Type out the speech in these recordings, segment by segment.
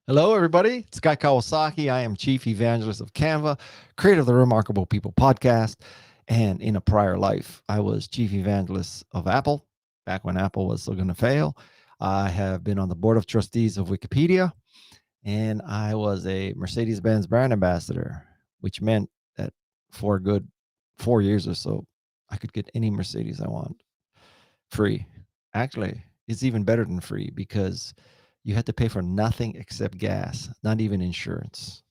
Hello, everybody. It's Guy Kawasaki. I am Chief Evangelist of Canva, creator of the Remarkable People podcast. And in a prior life, I was Chief Evangelist of Apple, back when Apple was still going to fail. I have been on the board of trustees of Wikipedia, and I was a Mercedes-Benz brand ambassador, which meant that for a good 4 years or so, I could get any Mercedes I want free. Actually, it's even better than free because you had to pay for nothing except gas, not even insurance.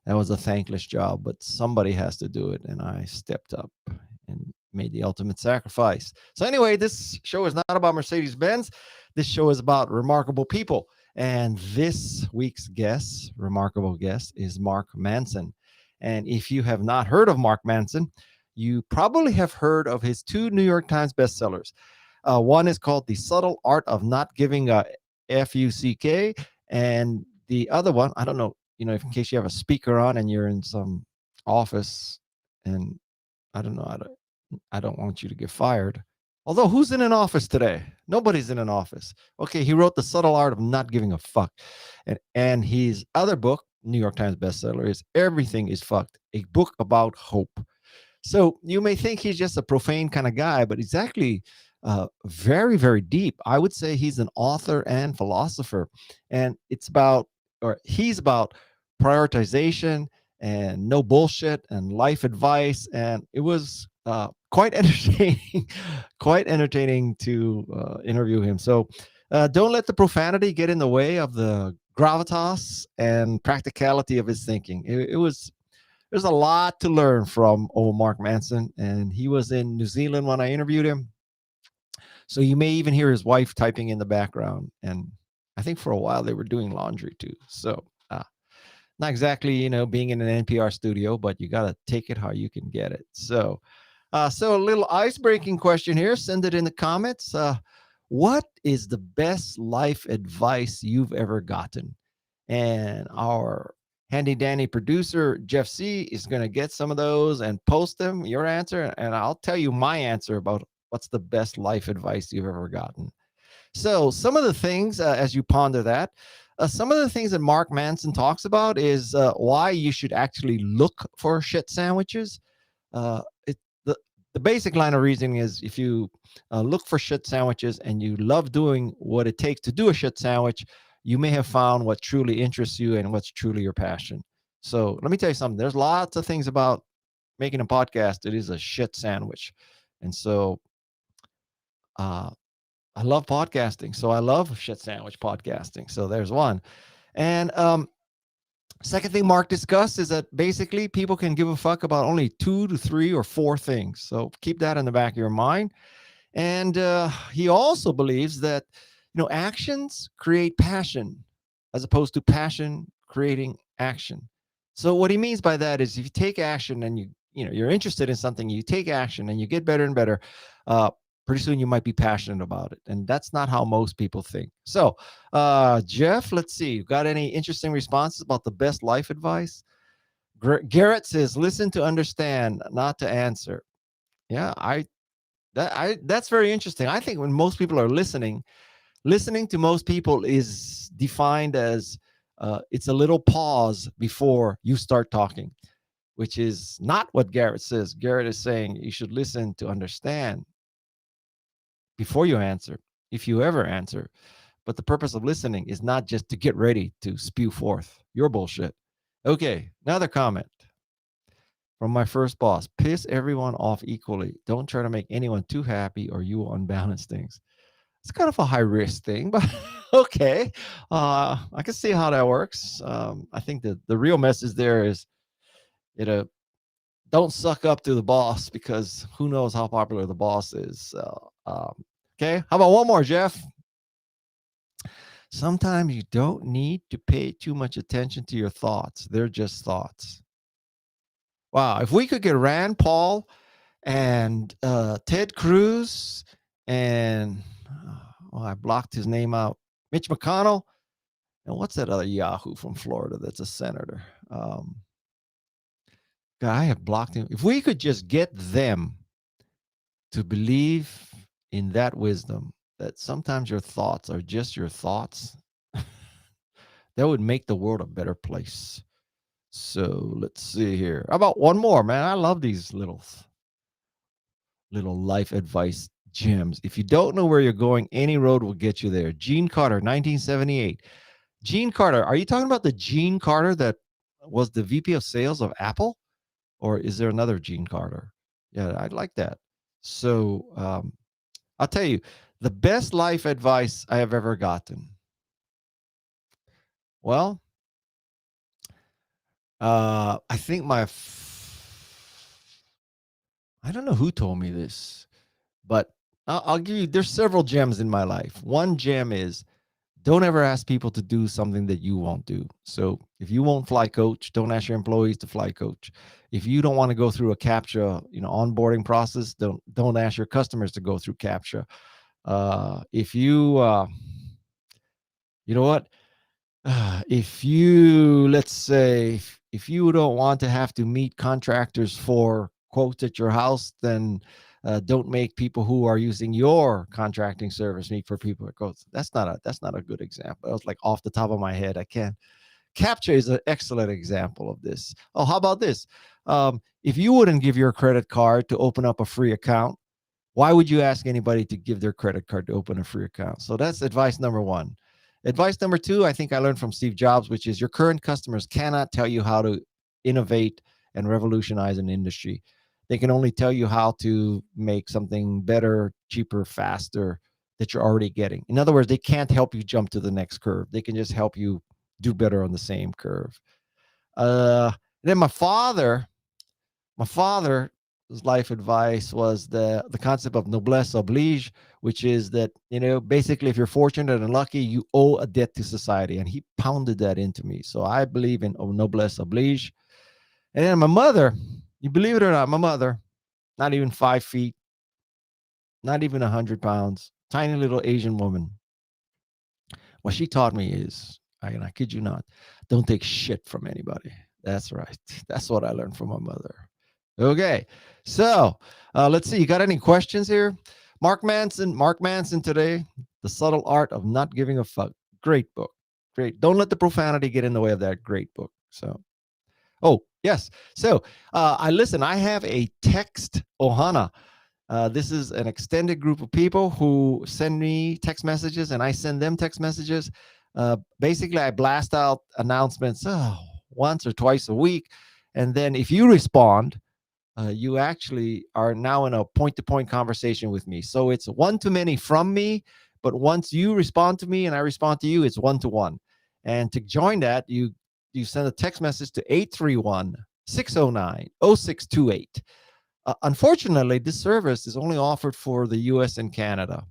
That was a thankless job, but somebody has to do it. And I stepped up and made the ultimate sacrifice. So, anyway, this show is not about Mercedes Benz. This show is about remarkable people. And this week's guest, remarkable guest, is Mark Manson. And if you have not heard of Mark Manson, you probably have heard of his two New York Times bestsellers. One is called The Subtle Art of Not Giving a FUCK. And the other one, I don't know, in case you have a speaker on and you're in some office, and I don't know, I don't want you to get fired. Although, who's in an office today? Nobody's in an office. Okay, he wrote The Subtle Art of Not Giving a Fuck. And his other book, New York Times bestseller, is Everything is Fucked, a book about hope. So you may think he's just a profane kind of guy, but he's actually very, very deep. I would say he's an author and philosopher. And he's about prioritization and no bullshit and life advice. And it was quite entertaining, quite entertaining to interview him. So don't let the profanity get in the way of the gravitas and practicality of his thinking. There's a lot to learn from old Mark Manson, and he was in New Zealand when I interviewed him. So you may even hear his wife typing in the background. And I think for a while they were doing laundry too. So not exactly, being in an NPR studio, but you got to take it how you can get it. So a little ice-breaking question here. Send it in the comments. What is the best life advice you've ever gotten? And our handy dandy producer, Jeff C., is going to get some of those and post them, your answer. And I'll tell you my answer about what's the best life advice you've ever gotten. So some of the things, as you ponder that, some of the things that Mark Manson talks about is why you should actually look for shit sandwiches. The basic line of reasoning is if you look for shit sandwiches and you love doing what it takes to do a shit sandwich, you may have found what truly interests you and what's truly your passion. So let me tell you something. There's lots of things about making a podcast. It is a shit sandwich. And so I love podcasting. So I love shit sandwich podcasting. So there's one. And second thing Mark discussed is that basically people can give a fuck about only 2 to 3 or 4 things. So keep that in the back of your mind. And he also believes that, actions create passion as opposed to passion creating action. So what he means by that is if you take action and you're interested in something, you take action and you get better and better, pretty soon you might be passionate about it. And that's not how most people think. So, Jeff, let's see. You got any interesting responses about the best life advice? Gerrit says, listen to understand, not to answer. Yeah, that's very interesting. I think when most people are listening to most people is defined as it's a little pause before you start talking, which is not what Gerrit says. Gerrit is saying you should listen to understand before you answer, if you ever answer. But the purpose of listening is not just to get ready to spew forth your bullshit. Okay, another comment from my first boss. Piss everyone off equally. Don't try to make anyone too happy or you will unbalance things. It's kind of a high risk thing, but okay. I can see how that works. I think the real message there is, don't suck up to the boss because who knows how popular the boss is. Okay, how about one more, Jeff? Sometimes you don't need to pay too much attention to your thoughts. They're just thoughts. Wow, if we could get Rand Paul and Ted Cruz and, I blocked his name out, Mitch McConnell, and what's that other Yahoo from Florida that's a senator? God, I have blocked him. If we could just get them to believe in that wisdom, that sometimes your thoughts are just your thoughts, That would make the world a better place. So let's see here. How about one more, man? I love these little life advice gems. If you don't know where you're going, any road will get you there. Gene Carter, 1978. Gene Carter, are you talking about the Gene Carter that was the VP of sales of Apple? Or is there another Gene Carter? Yeah, I like that. So I'll tell you, the best life advice I have ever gotten. Well, I think I don't know who told me this, but I'll give you, there's several gems in my life. One gem is don't ever ask people to do something that you won't do. So if you won't fly coach, don't ask your employees to fly coach. If you don't want to go through a CAPTCHA, onboarding process, don't ask your customers to go through CAPTCHA. If you, you know what? If you, let's say, if you don't want to have to meet contractors for quotes at your house, then don't make people who are using your contracting service meet for people at quotes. That's not a good example. That was like off the top of my head. I can't. CAPTCHA is an excellent example of this. Oh, how about this? If you wouldn't give your credit card to open up a free account, why would you ask anybody to give their credit card to open a free account? So that's advice number one. Advice number two, I think I learned from Steve Jobs, which is your current customers cannot tell you how to innovate and revolutionize an industry. They can only tell you how to make something better, cheaper, faster that you're already getting. In other words, they can't help you jump to the next curve. They can just help you do better on the same curve. Then my father's life advice was the concept of noblesse oblige, which is that, basically if you're fortunate and lucky, you owe a debt to society. And he pounded that into me. So I believe in noblesse oblige. And then my mother, you believe it or not, my mother, not even 5 feet, not even 100 pounds, tiny little Asian woman. What she taught me is, I kid you not, don't take shit from anybody. That's right. That's what I learned from my mother. Okay, so let's see. You got any questions here? Mark Manson today, The Subtle Art of Not Giving a Fuck. Great book. Great. Don't let the profanity get in the way of that great book. So, oh, yes. So I have a text ohana. This is an extended group of people who send me text messages and I send them text messages. Basically, I blast out announcements once or twice a week. And then if you respond, you actually are now in a point-to-point conversation with me. So it's one-to-many from me, but once you respond to me and I respond to you, it's one-to-one. And to join that, you send a text message to 831-609-0628. Unfortunately, this service is only offered for the US and Canada.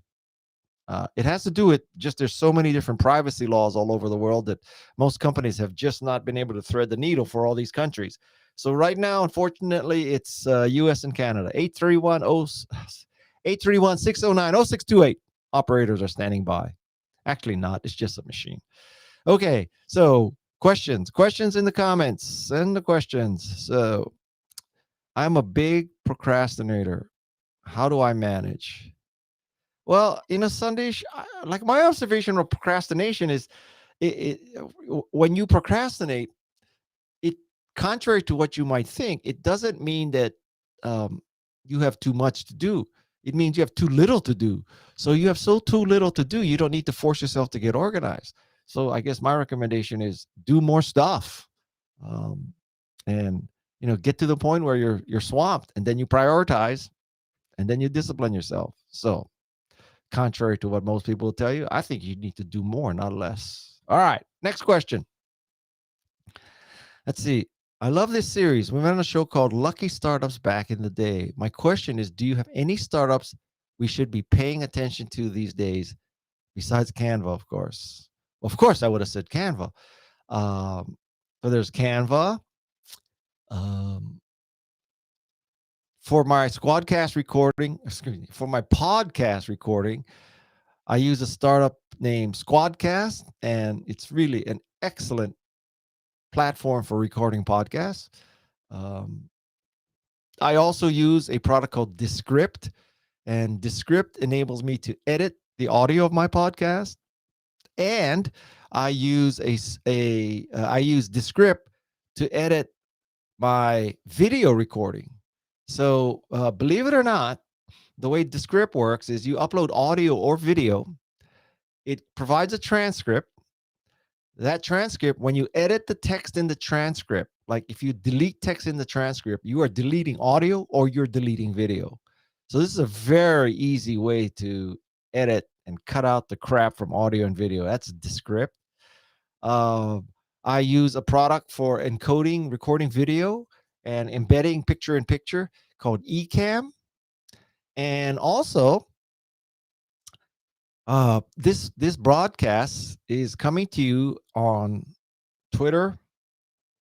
It has to do with just there's so many different privacy laws all over the world that most companies have just not been able to thread the needle for all these countries. So right now, unfortunately, it's US and Canada. 831-609-0628. Operators are standing by. Actually not. It's just a machine. Okay, so questions in the comments. Send the questions. So I'm a big procrastinator. How do I manage? Well, Sunday, like my observation of procrastination is when you procrastinate, it contrary to what you might think, it doesn't mean that you have too much to do. It means you have too little to do. So you have too little to do. You don't need to force yourself to get organized. So I guess my recommendation is do more stuff, and get to the point where you're swamped, and then you prioritize, and then you discipline yourself. So contrary to what most people will tell you, I think you need to do more, not less. All right, next question. Let's see. I love this series. We went on a show called Lucky Startups back in the day. My question is, do you have any startups we should be paying attention to these days besides Canva, of course? Of course, I would have said Canva. So there's Canva. For my podcast recording, I use a startup named Squadcast, and it's really an excellent platform for recording podcasts. I also use a product called Descript, and Descript enables me to edit the audio of my podcast. And I use I use Descript to edit my video recording. So believe it or not, the way Descript works is you upload audio or video. It provides a transcript. That transcript, when you edit the text in the transcript, like if you delete text in the transcript, you are deleting audio or you're deleting video. So this is a very easy way to edit and cut out the crap from audio and video. That's Descript. Uh, I use a product for encoding, recording video, and embedding picture in picture called Ecamm. And also, this broadcast is coming to you on Twitter,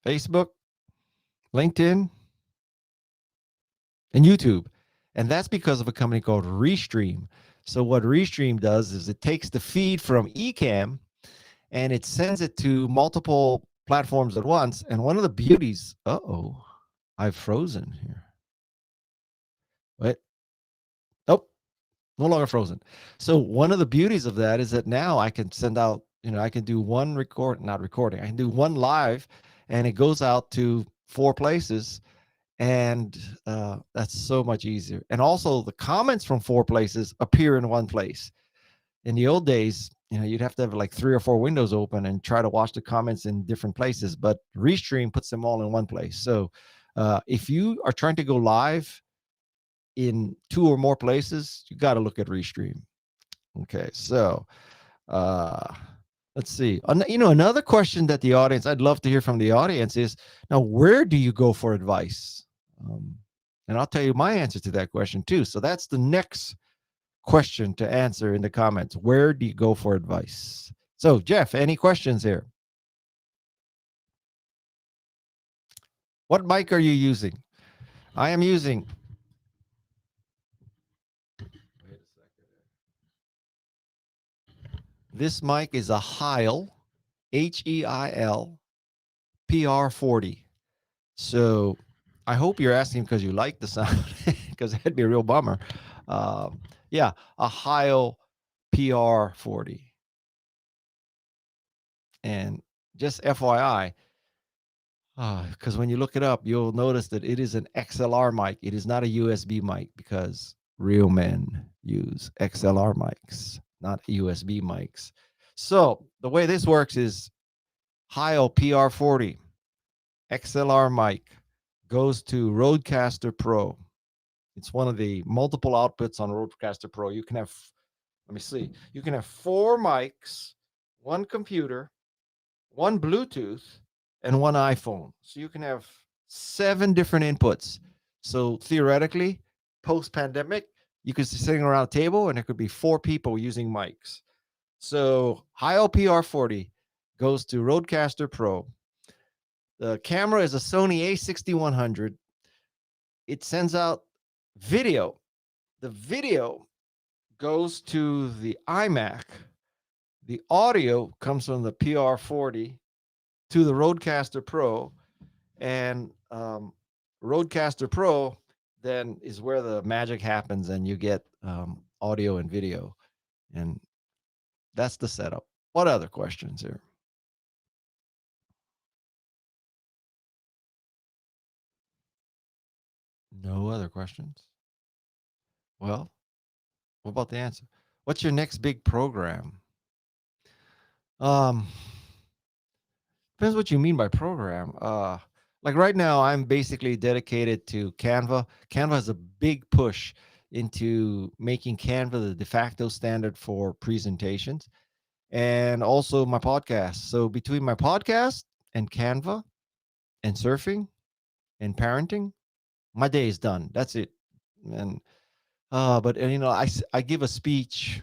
Facebook, LinkedIn, and YouTube. And that's because of a company called Restream. So what Restream does is it takes the feed from Ecamm and it sends it to multiple platforms at once. And one of the beauties, I've frozen here. Wait. Nope, no longer frozen. So one of the beauties of that is that now I can send out, I can do one not recording. I can do one live and it goes out to 4 places. And that's so much easier. And also the comments from 4 places appear in one place. In the old days, you'd have to have like 3 or 4 windows open and try to watch the comments in different places, but Restream puts them all in one place. So if you are trying to go live in 2 or more places, you got to look at Restream. Okay, so let's see. Another question that the audience, I'd love to hear from the audience is, now, where do you go for advice? And I'll tell you my answer to that question too. So that's the next question to answer in the comments. Where do you go for advice? So Jeff, any questions here? What mic are you using? I am using. Wait a second. This mic is a Heil, Heil PR40. So I hope you're asking because you like the sound, because that'd be a real bummer. Yeah, a Heil PR40. And just FYI, because when you look it up, you'll notice that it is an XLR mic. It is not a USB mic, because real men use XLR mics, not USB mics. So the way this works is Heil PR40 XLR mic goes to Rodecaster Pro. It's one of the multiple outputs on Rodecaster Pro. You can have, let me see, you can have 4 mics, 1 computer, 1 Bluetooth, and 1 iPhone. So you can have 7 different inputs. So theoretically, post-pandemic, you could be sitting around a table and there could be 4 people using mics. So Heil PR40 goes to Rodecaster Pro. The camera is a Sony A6100. It sends out video. The video goes to the iMac. The audio comes from the PR40 to the Rodecaster Pro, and Rodecaster Pro then is where the magic happens and you get audio and video. And that's the setup. What other questions here? No other questions? Well, what about the answer? What's your next big program? Depends what you mean by program. Like right now, I'm basically dedicated to Canva. Canva has a big push into making Canva the de facto standard for presentations, and also my podcast. So between my podcast and Canva and surfing and parenting, my day is done. That's it. And but I give a speech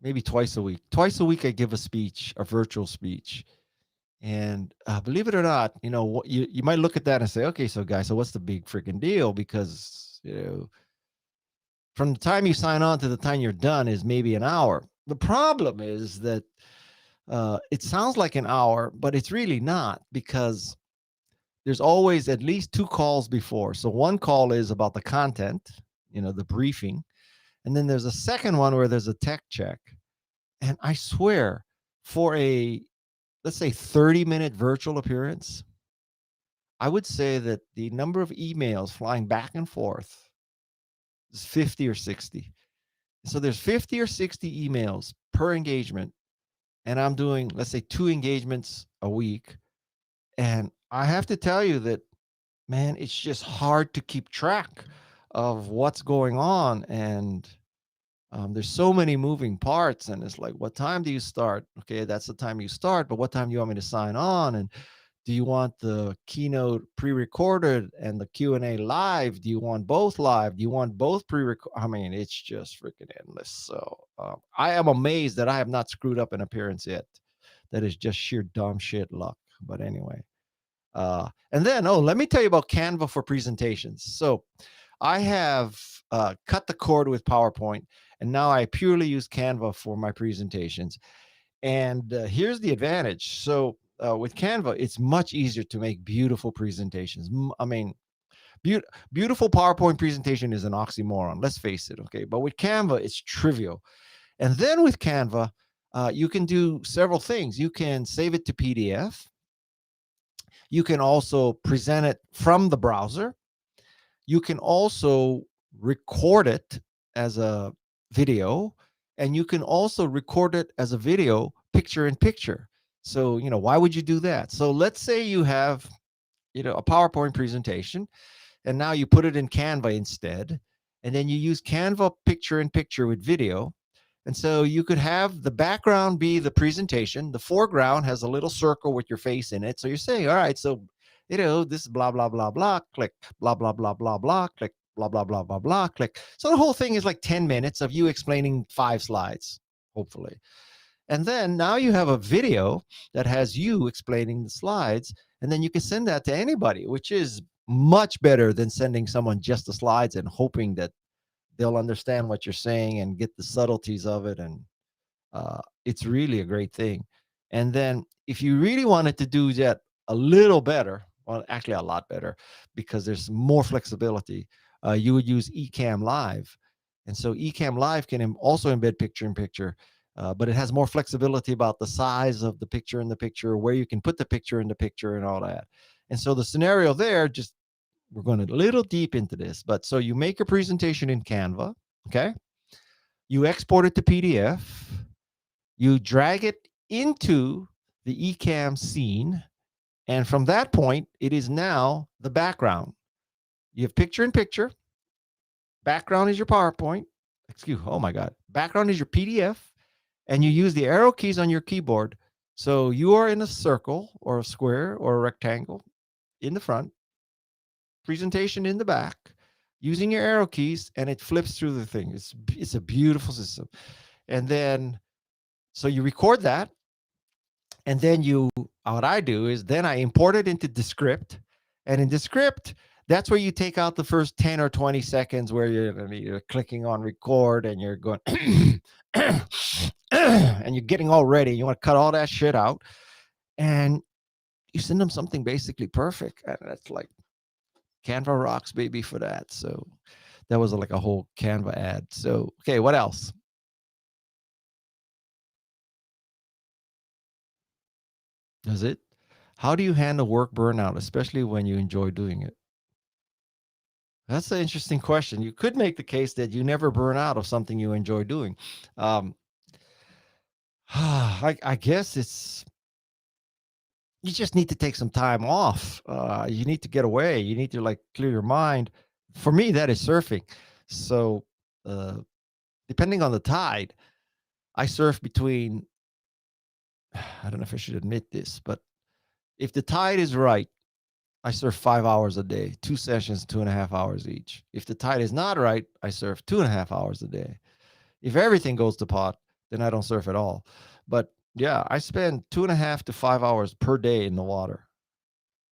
maybe twice a week. Twice a week I give a speech, a virtual speech. And believe it or not, you might look at that and say, okay, so guys, so what's the big freaking deal? Because from the time you sign on to the time you're done is maybe an hour. The problem is that it sounds like an hour, but it's really not, because there's always at least 2 calls before. So one call is about the content, the briefing. And then there's a second one where there's a tech check. And I swear, for a, let's say, 30-minute virtual appearance, I would say that the number of emails flying back and forth is 50 or 60. So there's 50 or 60 emails per engagement, and I'm doing, let's say, 2 engagements a week. And I have to tell you that, man, it's just hard to keep track of what's going on. And there's so many moving parts, and it's like, what time do you start? Okay, that's the time you start, but what time do you want me to sign on? And do you want the keynote pre-recorded and the Q&A live? Do you want both live? Do you want both pre-recorded? I mean, it's just freaking endless. So I am amazed that I have not screwed up an appearance yet. That is just sheer dumb shit luck. But anyway, and then, let me tell you about Canva for presentations. So I have cut the cord with PowerPoint, and now I purely use Canva for my presentations. And here's the advantage. So with Canva, it's much easier to make beautiful presentations. I mean, beautiful PowerPoint presentation is an oxymoron. Let's face it. Okay, but with Canva, it's trivial. And then with Canva, you can do several things. You can save it to PDF. You can also present it from the browser. You can also record it as a video, and you can also record it as a video, picture in picture. So, why would you do that? So let's say you have, a PowerPoint presentation, and now you put it in Canva instead, and then you use Canva picture in picture with video. And so you could have the background be the presentation. The foreground has a little circle with your face in it. So you're saying, all right, so, this is blah, blah, blah, blah, click, blah, blah, blah, blah, blah, click, blah, blah, blah, blah, blah, click. So the whole thing is like 10 minutes of you explaining 5 slides, hopefully. And then now you have a video that has you explaining the slides, and then you can send that to anybody, which is much better than sending someone just the slides and hoping that they'll understand what you're saying and get the subtleties of it. And it's really a great thing. And then if you really wanted to do that a little better, well, actually a lot better, because there's more flexibility, you would use Ecamm Live. And so Ecamm Live can also embed picture in picture, but it has more flexibility about the size of the picture in the picture, where you can put the picture in the picture and all that. And so the scenario there, just, we're going a little deep into this, but so you make a presentation in Canva, okay? You export it to PDF, you drag it into the Ecamm scene, and from that point, it is now the background. You have picture in picture, background is your PowerPoint, oh my God, background is your PDF, and you use the arrow keys on your keyboard. So you are in a circle or a square or a rectangle in the front, presentation in the back, using your arrow keys, and it flips through the thing. It's a beautiful system. And then, so you record that, and then what I do is then I import it into Descript, and in Descript, that's where you take out the first 10 or 20 seconds where you're clicking on record and you're going and you're getting all ready. You want to cut all that shit out, and you send them something basically perfect. And that's like, Canva rocks, baby, for that. So that was like a whole Canva ad. So, okay, what else? Is it? How do you handle work burnout, especially when you enjoy doing it? That's an interesting question. You could make the case that you never burn out of something you enjoy doing. I guess you just need to take some time off. You need to get away. You need to like clear your mind. For me, that is surfing. So, depending on the tide, I surf between, I don't know if I should admit this, but if the tide is right, I surf 5 hours a day, 2 sessions, 2.5 hours each. If the tide is not right, I surf 2.5 hours a day. If everything goes to pot, then I don't surf at all. But yeah, I spend 2.5 to 5 hours per day in the water.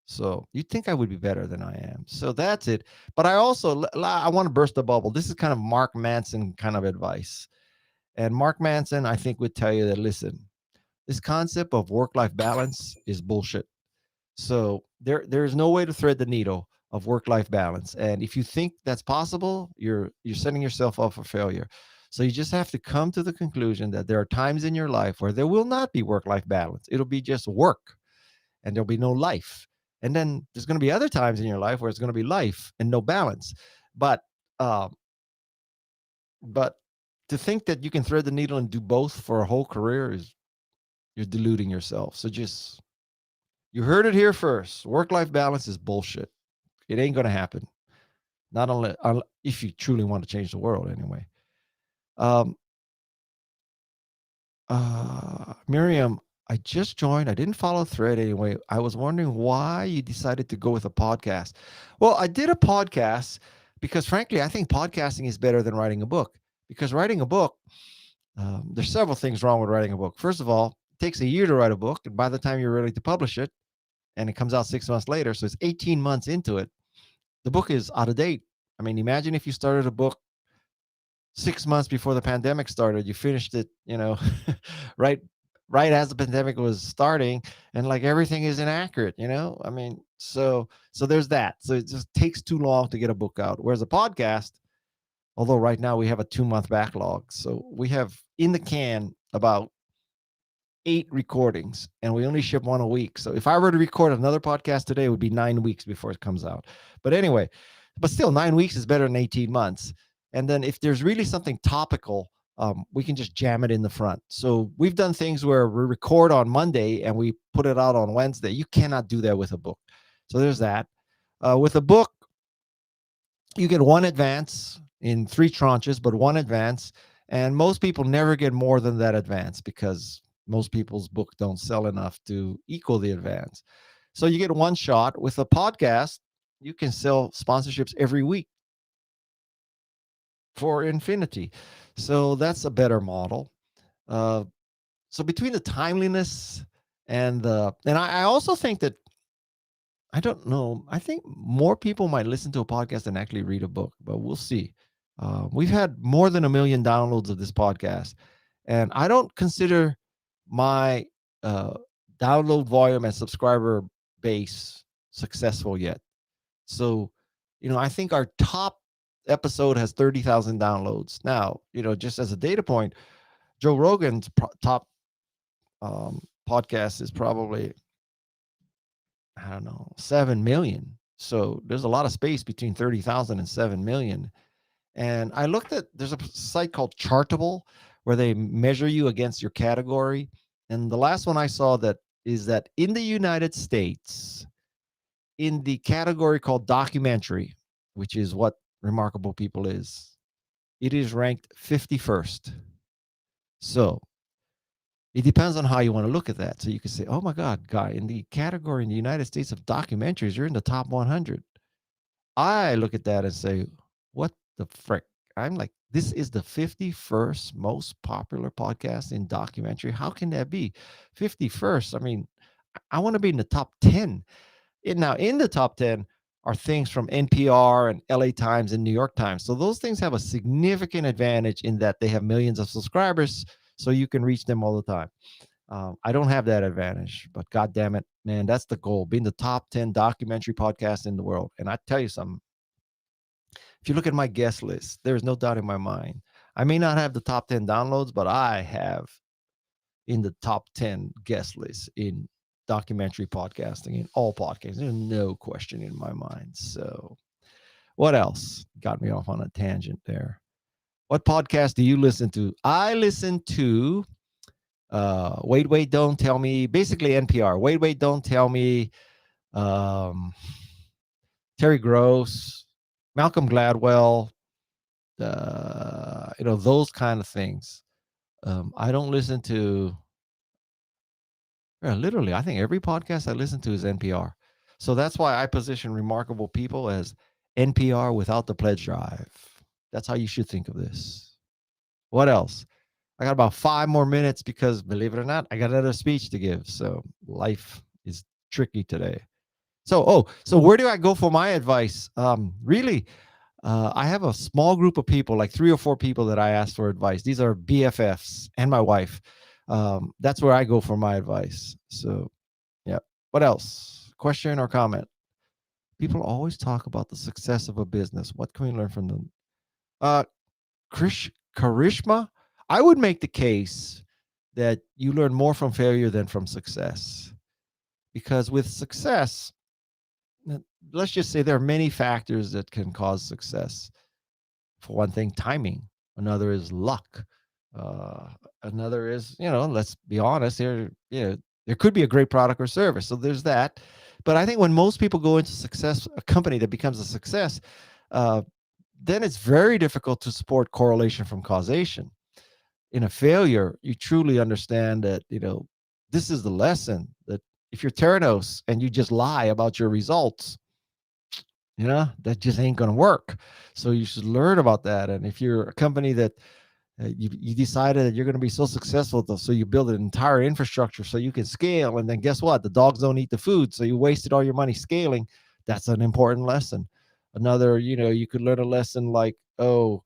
So you'd think I would be better than I am. So that's it. But I also, I want to burst the bubble. This is kind of Mark Manson kind of advice. And Mark Manson, I think, would tell you that, listen, this concept of work-life balance is bullshit. So there's no way to thread the needle of work-life balance. And if you think that's possible, you're setting yourself up for failure. So you just have to come to the conclusion that there are times in your life where there will not be work-life balance. It'll be just work, and there'll be no life. And then there's going to be other times in your life where it's going to be life and no balance. But um, but to think that you can thread the needle and do both for a whole career is, you're deluding yourself. So just, you heard it here first. Work-life balance is bullshit. It ain't going to happen. Not only if you truly want to change the world, anyway. Um, Miriam, I just joined. I didn't follow thread anyway. I was wondering why you decided to go with a podcast. Well, I did a podcast because, frankly, I think podcasting is better than writing a book. Because writing a book, there's several things wrong with writing a book. First of all, it takes a year to write a book, and by the time you're ready to publish it, and it comes out 6 months later, so it's 18 months into it, the book is out of date. I mean, imagine if you started a book 6 months before the pandemic started, you finished it, right as the pandemic was starting, and like everything is inaccurate. I mean, so there's that. So it just takes too long to get a book out. Whereas a podcast, although right now we have a 2-month backlog, so we have in the can about 8 recordings, and we only ship one a week. So if I were to record another podcast today, it would be 9 weeks before it comes out. But anyway, but still 9 weeks is better than 18 months. And then if there's really something topical, we can just jam it in the front. So we've done things where we record on Monday and we put it out on Wednesday. You cannot do that with a book. So there's that. With a book, you get one advance in 3 tranches, but one advance. And most people never get more than that advance because most people's book don't sell enough to equal the advance. So you get one shot. With a podcast, you can sell sponsorships every week for infinity. So that's a better model. So between the timeliness and I also think that, I don't know, I think more people might listen to a podcast than actually read a book, but we'll see. We've had more than 1 million downloads of this podcast, and I don't consider my download volume and subscriber base successful yet. So, I think our top episode has 30,000 downloads. Now, just as a data point, Joe Rogan's top podcast is probably, I don't know, 7 million. So there's a lot of space between 30,000 and 7 million. And I looked at, there's a site called Chartable where they measure you against your category. And the last one I saw that is that in the United States, in the category called documentary, which is what Remarkable People is, it is ranked 51st. So it depends on how you want to look at that. So you can say, oh my God, guy, in the category in the United States of documentaries, you're in the top 100. I look at that and say, what the frick? I'm like, this is the 51st most popular podcast in documentary. How can that be? 51st. I mean, I want to be in the top 10. Now, in the top 10 are things from NPR and LA Times and New York Times. So those things have a significant advantage in that they have millions of subscribers, so you can reach them all the time. I don't have that advantage, but God damn it, man, that's the goal, being the top 10 documentary podcast in the world. And I tell you something, if you look at my guest list, there's no doubt in my mind, I may not have the top 10 downloads, but I have in the top 10 guest lists in documentary podcasting, in all podcasts. There's no question in my mind. So what else got me off on a tangent there? What podcast do you listen to? I listen to Wait, Don't Tell Me, basically NPR. Wait, Don't Tell Me, Terry Gross, Malcolm Gladwell, those kind of things. I don't listen to, literally, I think every podcast I listen to is NPR. So that's why I position Remarkable People as NPR without the pledge drive. That's how you should think of this. What else? I got about 5 more minutes because, believe it or not, I got another speech to give. So life is tricky today. So where do I go for my advice? Really, I have a small group of people, like 3 or 4 people that I ask for advice. These are BFFs and my wife. That's where I go for my advice. So, yeah. What else? Question or comment? People always talk about the success of a business. What can we learn from them? Karishma, I would make the case that you learn more from failure than from success. Because with success, let's just say there are many factors that can cause success. For one thing, timing. Another is luck. Uh, Another is, let's be honest here, there could be a great product or service. So there's that. But I think when most people go into success, a company that becomes a success, uh, then it's very difficult to support correlation from causation. In a failure, you truly understand that, this is the lesson that if you're Theranos and you just lie about your results, that just ain't going to work. So you should learn about that. And if you're a company that you decided that you're going to be so successful, so you build an entire infrastructure so you can scale, and then guess what? The dogs don't eat the food, so you wasted all your money scaling. That's an important lesson. Another, you could learn a lesson like, tall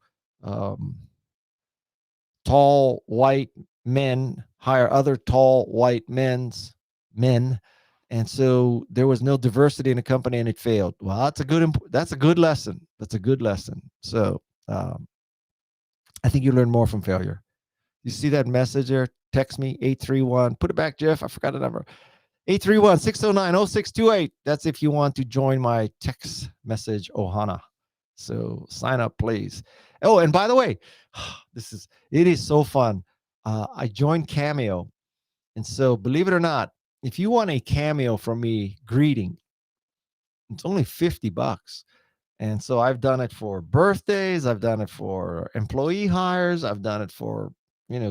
white men hire other tall white men, and so there was no diversity in the company and it failed. Well, that's a good lesson. That's a good lesson. So I think you learn more from failure. You see that message there? Text me 831. Put it back, Jeff. I forgot the number. 831-609-0628. That's if you want to join my text message Ohana. So sign up, please. Oh, and by the way, it is so fun. I joined Cameo. And so believe it or not, if you want a cameo from me greeting, it's only $50. And so I've done it for birthdays. I've done it for employee hires. I've done it for,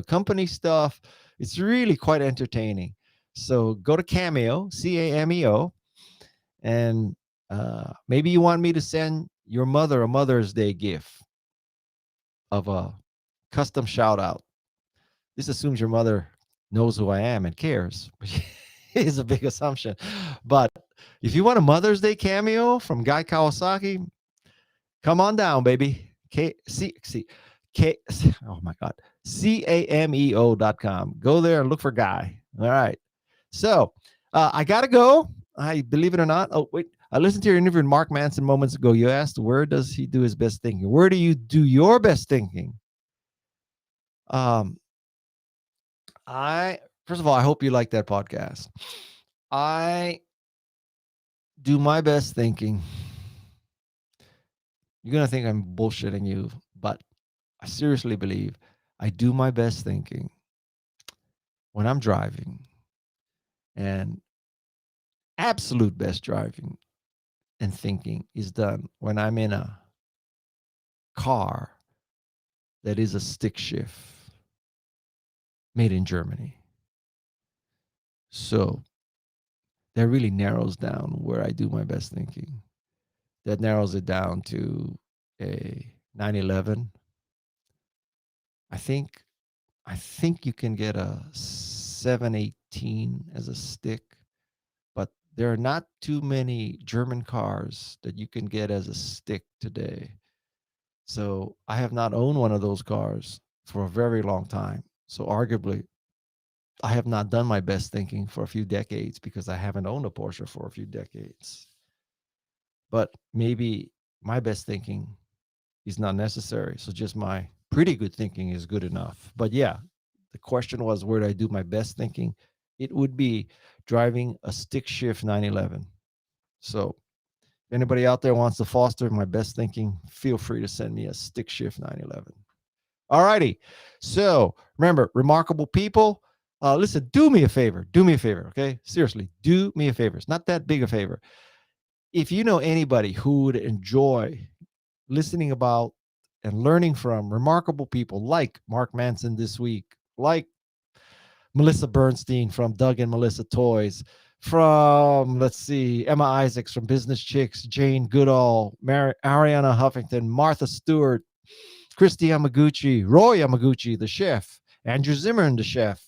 company stuff. It's really quite entertaining. So go to Cameo, Cameo, and maybe you want me to send your mother a Mother's Day gift of a custom shout out. This assumes your mother knows who I am and cares, which is a big assumption. But if you want a Mother's Day cameo from Guy Kawasaki, come on down, baby. Oh my God. CAMEO.com. Go there and look for Guy. All right. So I got to go. I believe it or not. Oh, wait. I listened to your interview with Mark Manson moments ago. You asked, where does he do his best thinking? Where do you do your best thinking? First of all, I hope you like that podcast. I do my best thinking. You're going to think I'm bullshitting you, but I seriously believe I do my best thinking when I'm driving, and absolute best driving and thinking is done when I'm in a car that is a stick shift made in Germany. So that really narrows down where I do my best thinking. That narrows it down to a 911. I think you can get a 718 as a stick, but there are not too many German cars that you can get as a stick today. So I have not owned one of those cars for a very long time. So arguably, I have not done my best thinking for a few decades because I haven't owned a Porsche for a few decades. But maybe my best thinking is not necessary. So just my pretty good thinking is good enough. But yeah, the question was, where do I do my best thinking? It would be driving a stick shift 911. So if anybody out there wants to foster my best thinking, feel free to send me a stick shift 911. All righty. So remember, remarkable people. Listen, do me a favor. Okay? Seriously, do me a favor. It's not that big a favor. If you know anybody who would enjoy listening about and learning from remarkable people like Mark Manson this week, like Melissa Bernstein from Doug and Melissa Toys, from, let's see, Emma Isaacs from Business Chicks, Jane Goodall, Ariana Huffington, Martha Stewart, Christy Yamaguchi, Roy Yamaguchi, the chef, Andrew Zimmern, the chef.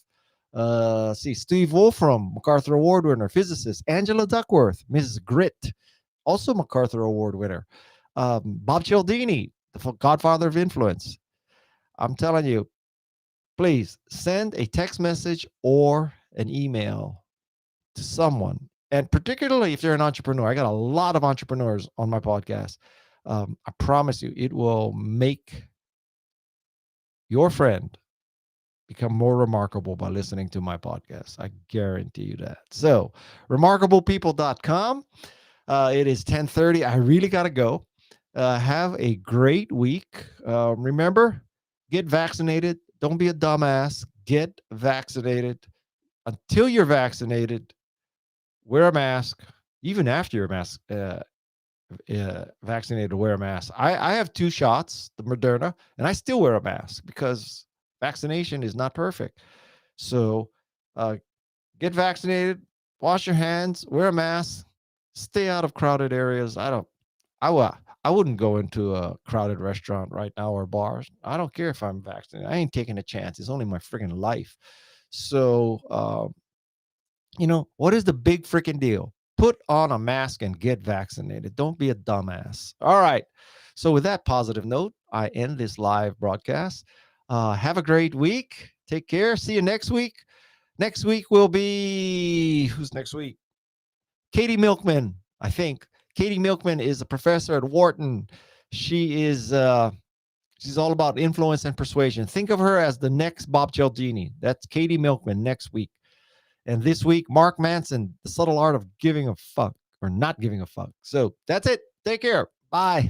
Steve Wolfram, MacArthur Award winner, physicist, Angela Duckworth, Mrs. Grit, also MacArthur Award winner, Bob Cialdini, the godfather of influence. I'm telling you, please send a text message or an email to someone. And particularly if they're an entrepreneur, I got a lot of entrepreneurs on my podcast. I promise you, it will make your friend, become more remarkable by listening to my podcast. I guarantee you that. So, remarkablepeople.com. It is 10:30. I really got to go. Have a great week. Remember, get vaccinated. Don't be a dumbass. Get vaccinated. Until you're vaccinated, wear a mask. Even after you're vaccinated, wear a mask. I have 2 shots, the Moderna, and I still wear a mask because vaccination is not perfect. So get vaccinated, wash your hands, wear a mask, stay out of crowded areas. I wouldn't go into a crowded restaurant right now or bars. I don't care if I'm vaccinated. I ain't taking a chance. It's only my freaking life. So, what is the big freaking deal? Put on a mask and get vaccinated. Don't be a dumbass. All right. So, with that positive note, I end this live broadcast. Have a great week. Take care. See you next week. Next week will be, who's next week? Katie Milkman, I think. Katie Milkman is a professor at Wharton. She's all about influence and persuasion. Think of her as the next Bob Cialdini. That's Katie Milkman next week. And this week, Mark Manson, The Subtle Art of Giving a Fuck or Not Giving a Fuck. So that's it. Take care. Bye.